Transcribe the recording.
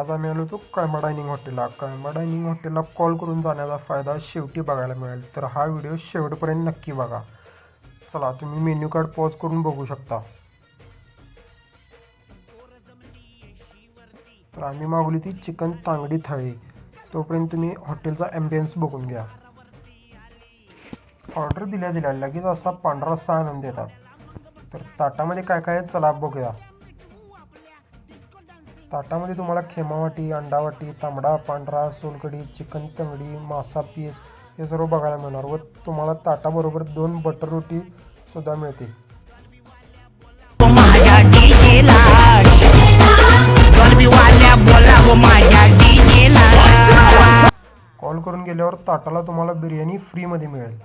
आज आम्ही आलो होतो कळंबा डायनिंग हॉटेलला. कळंबा डायनिंग हॉटेलला कॉल करून जाण्याचा फायदा शेवटी बघायला मिळेल, तर हा व्हिडिओ शेवटपर्यंत नक्की बघा. चला, तुम्ही मेन्यू कार्ड पॉज करून बघू शकता. तर आम्ही मागवली ती चिकन तांगडी थाळी. तोपर्यंत तुम्ही हॉटेलचा ॲम्बियन्स बघून घ्या. ऑर्डर दिल्या दिल्या लगेच असा पांढरा रस्सा आणून देतात. तर ताटामध्ये काय काय आहे चला बघूया. ताटामध्ये तुम्हाला खेमावाटी, अंडावाटी, तांबडा, पांढरा, सोलकढी, चिकन तंगडी, मासा पीस हे सर्व बघायला मिळणार व तुम्हाला ताटाबरोबर 2 बटर रोटी सुद्धा मिळते. कॉल करून गेल्यावर ताटाला तुम्हाला बिर्याणी फ्रीमध्ये मिळेल.